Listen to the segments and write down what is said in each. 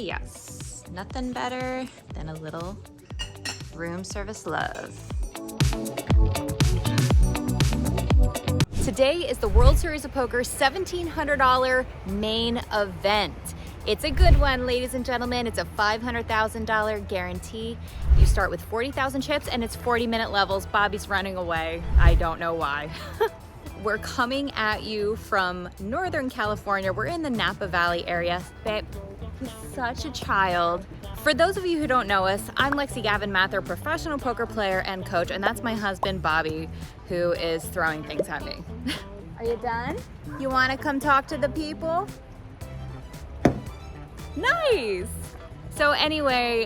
yes, nothing better than a little room service love. Today is the World Series of Poker $1,700 main event. It's a good one, ladies and gentlemen. It's a $500,000 guarantee. You start with 40,000 chips and it's 40-minute levels. Bobby's running away. I don't know why. We're coming at you from Northern California. We're in the Napa Valley area. Babe, he's such a child. For those of you who don't know us, I'm Lexy Gavin-Mather, professional poker player and coach, and that's my husband, Bobby, who is throwing things at me. Are you done? You want to come talk to the people? Nice. So anyway,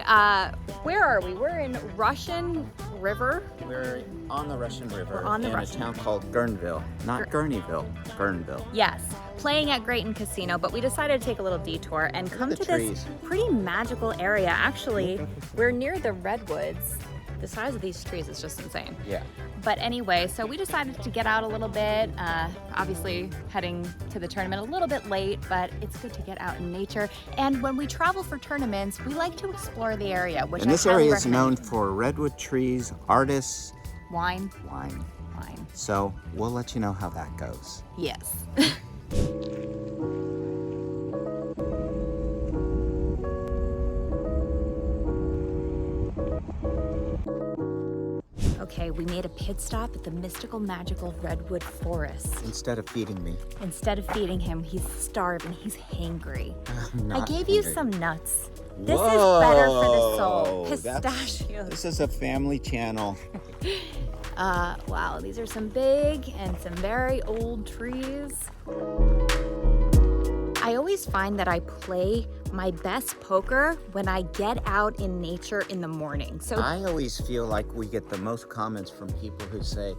where are we? We're in Russian River. We're on the Russian River On the in Russian a town called Guerneville. Not Gurneyville, Guerneville. Yes, playing at Grandone Casino, but we decided to take a little detour and come to this pretty magical area. Actually, we're near the redwoods. The size of these trees is just insane. Yeah. But anyway, so we decided to get out a little bit, obviously heading to the tournament a little bit late, but it's good to get out in nature. And when we travel for tournaments, we like to explore the area, which And I this highly area is recommend. known for redwood trees, artists, Wine. wine. Wine. So we'll let you know how that goes. Yes. Okay, we made a pit stop at the mystical, magical Redwood Forest. Instead of feeding me. Instead of feeding him, he's starving, he's hangry. I'm I not gave you hungry. some nuts. This is better for the soul. Whoa, Pistachios. This is a family channel. Wow, these are some big and some very old trees. I always find that I play my best poker when I get out in nature in the morning. So I always feel like we get the most comments from people who say,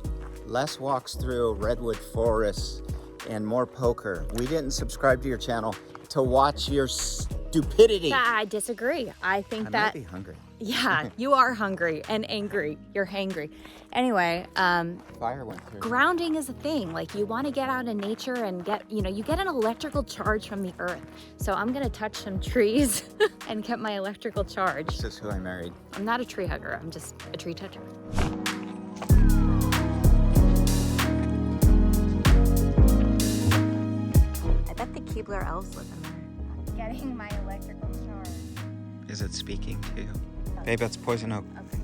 less walks through Redwood Forest and more poker. We didn't subscribe to your channel to watch your stupidity. I disagree. I think I that might be hungry. yeah, you are hungry and angry. You're hangry. Anyway, Fire went through. grounding is a thing. Like, you want to get out in nature and get, you get an electrical charge from the earth. So I'm gonna touch some trees and get my electrical charge. This is who I married. I'm not a tree hugger, I'm just a tree toucher. I bet the Keebler elves live in there. Getting my electrical charge. Is it speaking to you? Babe, that's poison oak. Okay.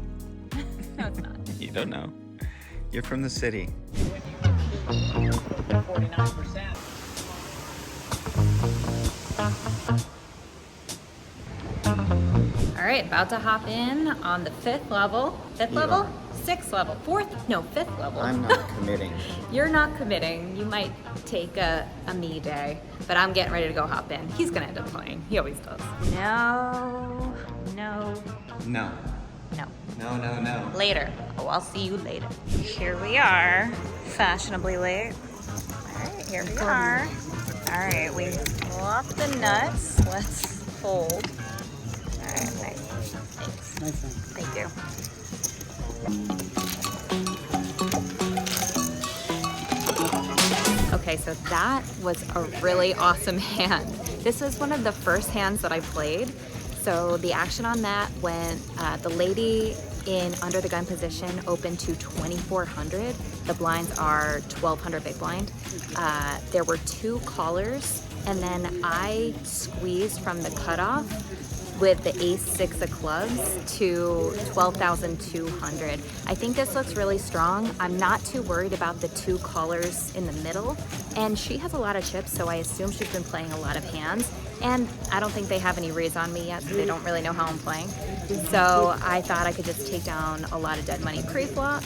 No, it's not. You don't know. You're from the city. 49%. All right, about to hop in on the fifth level. Fifth You level? are. Sixth level. Fifth level. I'm not committing. You're not committing. You might take a me day, but I'm getting ready to go hop in. He's gonna end up playing. He always does. No. No. No. No. Later. Oh, I'll see you later. Here we are, fashionably late. All right, here we are. All right, we flop the nuts. Let's fold. All right, nice. Thanks. Thank you. Okay, so that was a really awesome hand. This was one of the first hands that I played. So the action on that went, the lady in under the gun position opened to 2,400. The blinds are 1,200 big blind. There were two callers, and then I squeezed from the cutoff with the ace-6 of clubs to 12,200. I think this looks really strong. I'm not too worried about the two callers in the middle, and she has a lot of chips, so I assume she's been playing a lot of hands, and I don't think they have any raise on me yet, so they don't really know how I'm playing. So I thought I could just take down a lot of dead money pre-flop.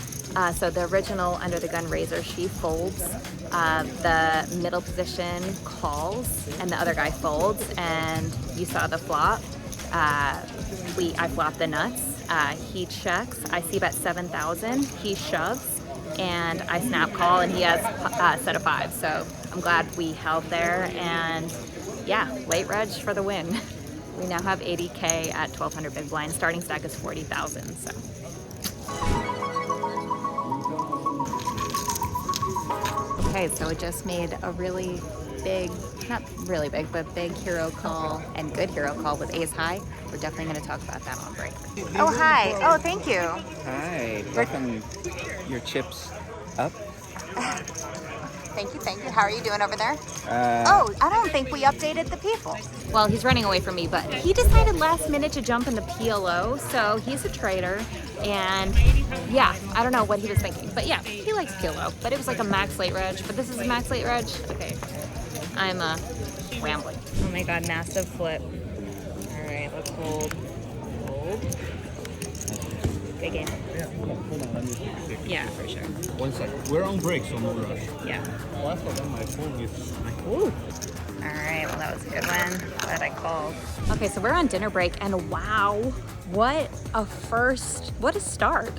So the original under the gun raiser, she folds. The middle position calls, and the other guy folds, and you saw the flop. I flop the nuts. He checks. I see bet 7,000. He shoves, and I snap call, and he has a set of fives. So I'm glad we held there, and yeah, late reg for the win. We now have 80K at 1,200 big blind. Starting stack is 40,000. So. Okay, so it just made a really big, not really big, but big hero call and good hero call with ace high. We're definitely going to talk about that on break. Oh, hi. Oh, thank you. Hi, welcome your chips up. Thank you, thank you. How are you doing over there? Oh, I don't think we updated the people. Well, he's running away from me, but he decided last minute to jump in the PLO, so he's a trader, and yeah, I don't know what he was thinking, but yeah, he likes PLO, but it was like a max late reg, but this is a max late reg. Okay, I'm rambling. Oh my god, massive flip. All right, let's hold. Hold. Good game. Yeah, for sure. 1 second. We're on break, so no rush. Yeah. Well, I thought my phone is... Ooh. All right, well, that was a good one. Glad I called. Okay, so we're on dinner break, and wow, what a start.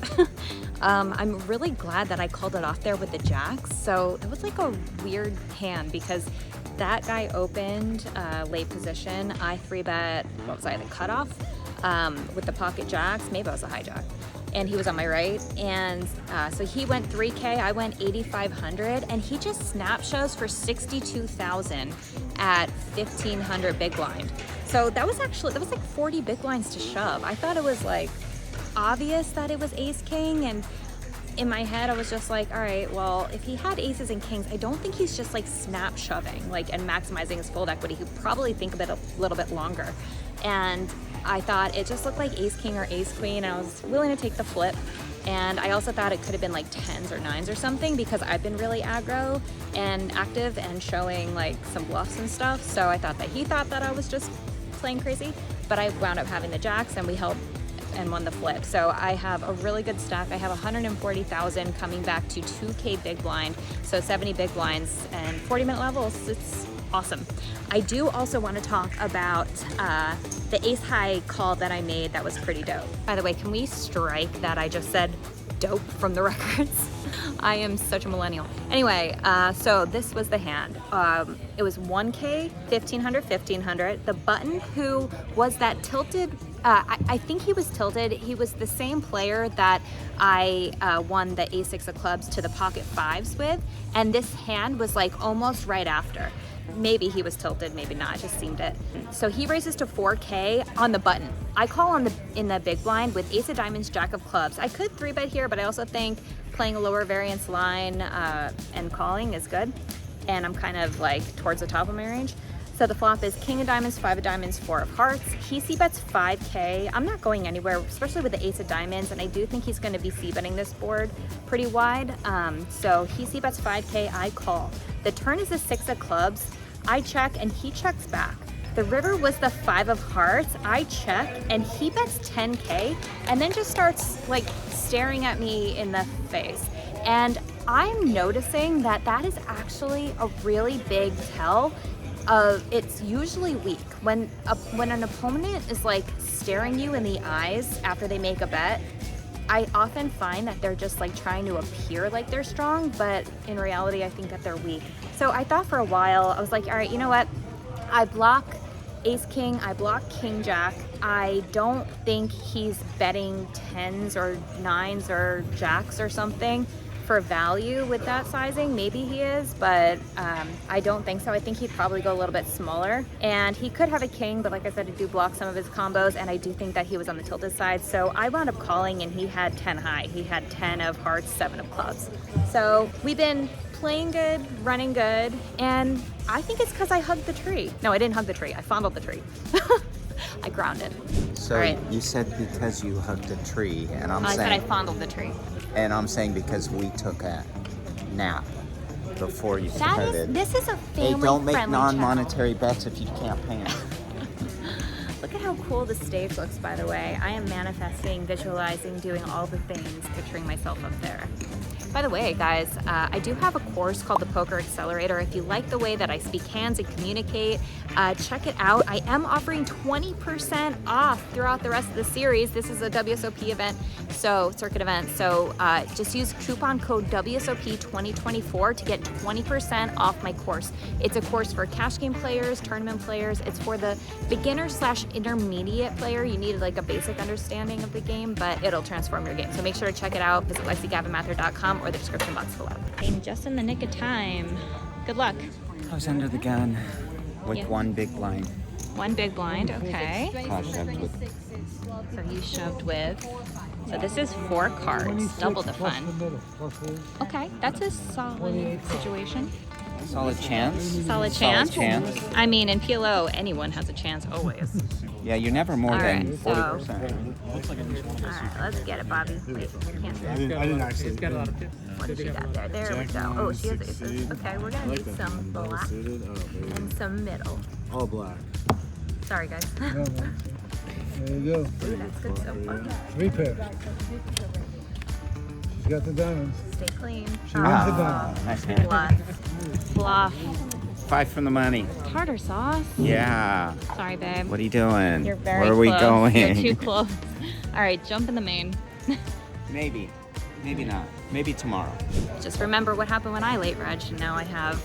I'm really glad that I called it off there with the jacks. So it was like a weird hand because that guy opened late position. I 3-bet, what was I, the cutoff with the pocket jacks. Maybe I was a hijack. And he was on my right, and so he went 3K, I went 8,500, and he just snap shows for 62,000 at 1,500 big blind. So that was like 40 big blinds to shove. I thought it was like obvious that it was ace king, and in my head I was just like, all right, well, if he had aces and kings, I don't think he's just like snap shoving like and maximizing his fold equity. He'd probably think of it a little bit longer. And I thought it just looked like ace king or ace queen, and I was willing to take the flip. And I also thought it could have been like 10s or 9s or something because I've been really aggro and active and showing like some bluffs and stuff. So I thought that he thought that I was just playing crazy, but I wound up having the jacks and we helped and won the flip. So I have a really good stack. I have 140,000 coming back to 2K big blind. So 70 big blinds and 40-minute levels. It's awesome. I do also want to talk about the ace high call that I made that was pretty dope. By the way, can we strike that I just said dope from the records? I am such a millennial. Anyway, so this was the hand. It was 1K, 1,500, 1,500. The button who was that tilted, I think he was tilted. He was the same player that I won the A6 of clubs to the pocket fives with. And this hand was like almost right after. Maybe he was tilted, maybe not, it just seemed it. So he raises to 4K on the button. I call in the big blind with ace of diamonds, jack of clubs. I could 3-bet here, but I also think playing a lower variance line and calling is good. And I'm kind of like towards the top of my range. So the flop is king of diamonds, 5 of diamonds, 4 of hearts. He c-bets 5K. I'm not going anywhere, especially with the ace of diamonds, and I do think he's going to be c-betting this board pretty wide. So he c-bets 5K, I call. The turn is a 6 of clubs. I check and he checks back. The river was the 5 of hearts. I check and he bets 10K and then just starts like staring at me in the face. And I'm noticing that that is actually a really big tell. It's usually weak when an opponent is like staring you in the eyes after they make a bet. I often find that they're just like trying to appear like they're strong, but in reality, I think that they're weak. So I thought for a while, I was like, all right, you know what? I block ace king, I block king jack. I don't think he's betting 10s or 9s or jacks or something for value with that sizing. Maybe he is, but I don't think so. I think he'd probably go a little bit smaller, and he could have a king, but like I said, I do block some of his combos, and I do think that he was on the tilted side. So I wound up calling, and he had 10 high. He had 10 of hearts, 7 of clubs. So we've been playing good, running good, and I think it's because I hugged the tree. No, I didn't hug the tree. I fondled the tree. I grounded. So right. You said because you hugged a tree, and I'm I saying... said I fondled the tree. And I'm saying because we took a nap before you started. This is a family-friendly Hey, don't make channel. non-monetary bets if you can't pay them. Look at how cool the stage looks, by the way. I am manifesting, visualizing, doing all the things, picturing myself up there. By the way, guys, I do have a course called the Poker Accelerator. If you like the way that I speak hands and communicate, check it out. I am offering 20% off throughout the rest of the series. This is a WSOP event, so circuit event. So just use coupon code WSOP 2024 to get 20% off my course. It's a course for cash game players, tournament players. It's for the beginner/intermediate player. You need like a basic understanding of the game, but it'll transform your game. So make sure to check it out. Visit LexyGavin-Mather.com or the description box below. Came just in the nick of time. Good luck. I was under the gun with Yeah. one big blind. One big blind, okay. So he shoved with. So this is 4 cards, double the fun. Okay, that's a solid situation. Solid chance. Solid chance. chance. I mean, in PLO, anyone has a chance always. Yeah, you're never more All than right, 40%. All right, let's get it, Bobby. Wait, can't see. I didn't actually. What does she got there? There we go. Oh, she has aces. Okay, we're gonna need some black and some middle. All black. Sorry, guys. There you go. Ooh, that's good so far. 3 pairs. She's got the diamonds. Stay clean. She wins the diamonds. Nice hand. Bluff. Bluff. 5 from the money. Tartar sauce. Yeah. Sorry, babe. What are you doing? You're very Where are we close. going? You're too close. All right, jump in the main. Maybe. Maybe not. Maybe tomorrow. Just remember what happened when I late reg, and now I have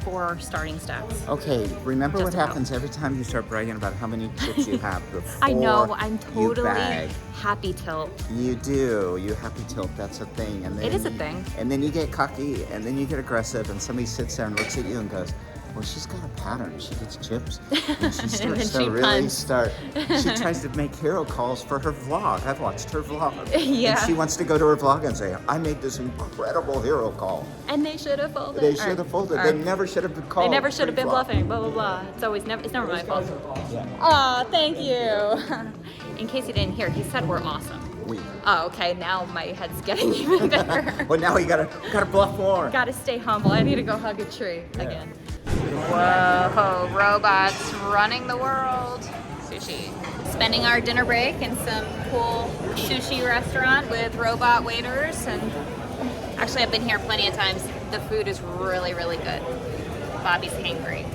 4 starting stacks. Okay, remember Just what about. happens every time you start bragging about how many chips you have before I know, I'm you totally bag. happy tilt. You do. You happy tilt. That's a thing. And then It is a thing. And then you get cocky, and then you get aggressive, and somebody sits there and looks at you and goes, "Well, she's got a pattern. She gets chips, and she starts then to she really punts. start. She tries to make hero calls for her vlog. I've watched her vlog. Yeah. And she wants to go to her vlog and say, "I made this incredible hero call. And they should have folded. They should have folded. They never should have been called. They never should have been pre-flop." bluffing. Blah blah blah. It's never my fault. Aw, thank you. In case you didn't hear, he said we're awesome. We. Oh, okay. Now my head's getting even bigger. But now you gotta bluff more. Gotta stay humble. I need to go hug a tree again. Whoa, robots running the world. Sushi. Spending our dinner break in some cool sushi restaurant with robot waiters, and actually I've been here plenty of times. The food is really, really good. Bobby's hangry.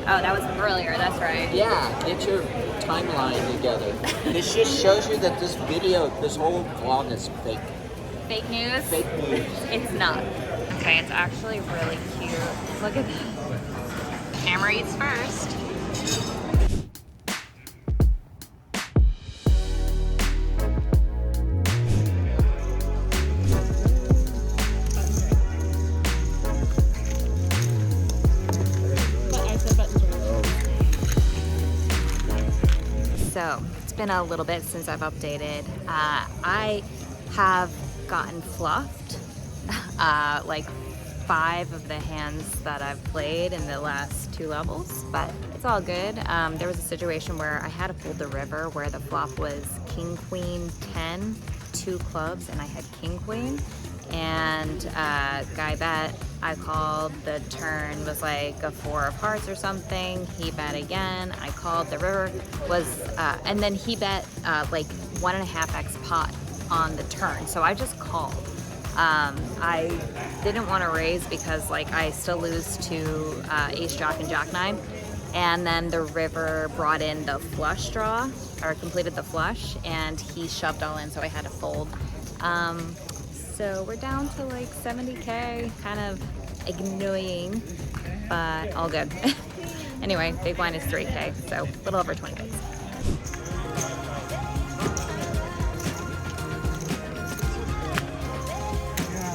Oh, that was earlier, that's right. Yeah, get your timeline together. This just shows you that this whole vlog is fake. Fake news? Fake news. It's not. Okay, it's actually really cute. Look at that. Camera eats first. So, it's been a little bit since I've updated. I have gotten fluffed like 5 of the hands that I've played in the last 2 levels, but it's all good. There was a situation where I had to fold the river where the flop was king, queen, 10, 2 clubs, and I had king, queen. And guy bet, I called, the turn was like a 4 of hearts or something. He bet again, I called, the river was, and then he bet like 1.5x pot on the turn. So I just called. I didn't want to raise because like I still lose to ace, jack, and jack 9. And then the river brought in the flush draw, or completed the flush, and he shoved all in, so I had to fold. So we're down to like 70K, kind of annoying, but all good. Anyway, big blind is 3K, so a little over 20 bucks.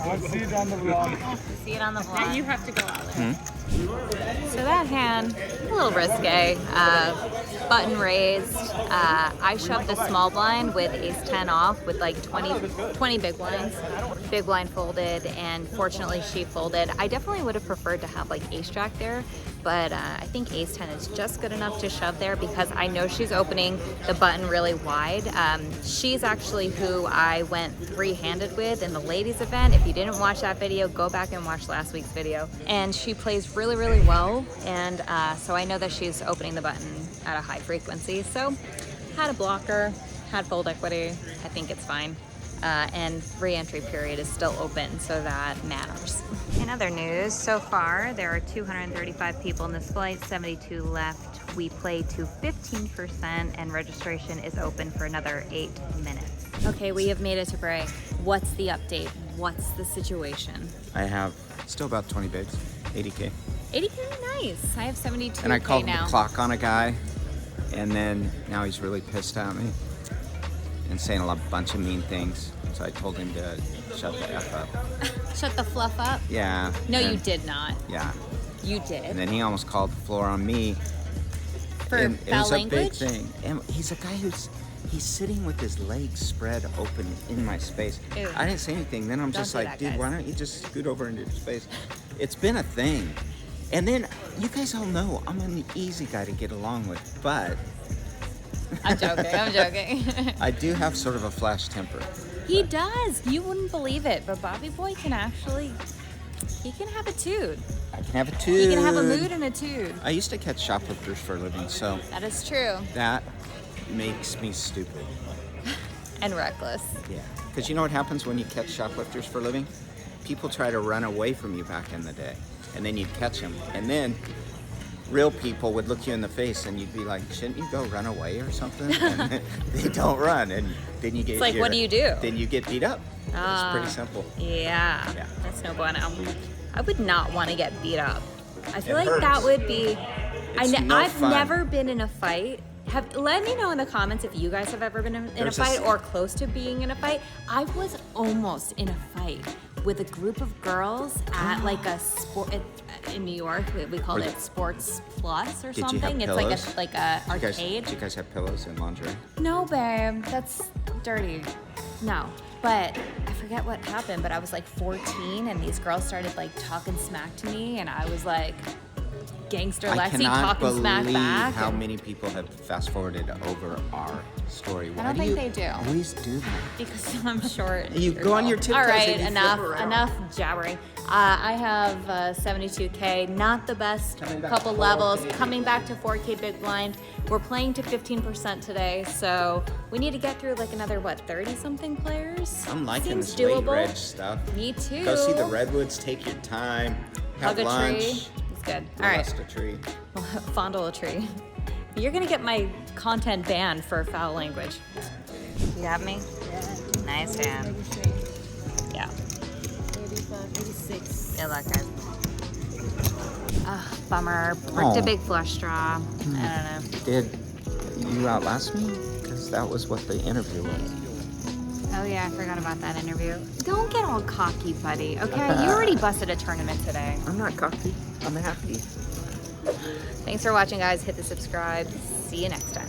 Let's see it on the vlog. See it on the vlog. You have to go out there. So that hand, a little risque. Button raised. I shoved the small blind with ace 10 off with like 20 big blinds. Big blind folded, and fortunately she folded. I definitely would have preferred to have like ace jack there, but I think ace 10 is just good enough to shove there because I know she's opening the button really wide. She's actually who I went 3-handed with in the ladies event. If you didn't watch that video, go back and watch last week's video. And she plays really, really well, and so I know that she's opening the button at a high frequency. So had a blocker, had fold equity. I think it's fine. And re-entry period is still open, so that matters. In other news, so far there are 235 people in this flight, 72 left. We play to 15% and registration is open for another 8 minutes. Okay, we have made it to break. What's the update? What's the situation? I have still about 20 bigs, 80K. 80K, nice. I have 72K And I called now. the clock on a guy, and then now he's really pissed at me and saying a bunch of mean things. So I told him to shut the F up. Shut the fluff up? Yeah. No, and- you did not. Yeah. You And did? then he almost called the floor on me. For And it foul was a language? big thing. And he's a guy he's sitting with his legs spread open in my space. Ew. I didn't say anything. Then I'm Don't just do like, that, dude, guys. why don't you just scoot over into your space? It's been a thing. And then you guys all know I'm an easy guy to get along with, but I'm joking. I'm joking. I do have sort of a flash temper. He does. You wouldn't believe it, but Bobby Boy can actually, he can have a tude. I can have a tude. He can have a mood and a tude. I used to catch shoplifters for a living, so That is true. that makes me stupid. And reckless. Yeah. Because you know what happens when you catch shoplifters for a living? People try to run away from you back in the day, and then you'd catch them, and then real people would look you in the face, and you'd be like, "Shouldn't you go run away or something?" And they don't run, and then you get. It's like, what do you do? Then you get beat up. It's pretty simple. Yeah. Yeah. That's no bueno. I would not want to get beat up. I feel It like that hurts. would be. It's no I've fun. never been in a fight. Let me know in the comments if you guys have ever been in a There's fight this- or close to being in a fight. I was almost in a fight with a group of girls at like a sport in New York. We called Were it Sports Plus or Did you have something. It's pillows? like a You guys, arcade. do you guys have pillows and lingerie? No, babe, that's dirty. No, but I forget what happened, but I was like 14 and these girls started like talking smack to me and I was like gangster I Lexy cannot talking smack believe back. how and- many people have fast forwarded over our story. Why don't do think you they do. always do that? Because I'm short. You go on your tiptoes All and right, you enough, flip around. enough jabbering. I have 72K, not the best couple levels. Coming back to 4K big blind. We're playing to 15% today, so we need to get through like another 30 something players. I'm liking Seems this late doable. reg stuff. Me too. Go see the redwoods. Take your time. Have Hug a lunch. tree. It's good. All right. Molest a tree. Fondle a tree. You're gonna get my content banned for foul language. You have me? Nice hand. Yeah. 86. Good luck, guys. Bummer. Bricked Aw. a big flush draw. I don't know. Did you outlast me? Because that was what the interview was. Oh yeah, I forgot about that interview. Don't get all cocky, buddy. Okay, you already busted a tournament today. I'm not cocky. I'm happy. Thanks for watching, guys. Hit the subscribe. See you next time.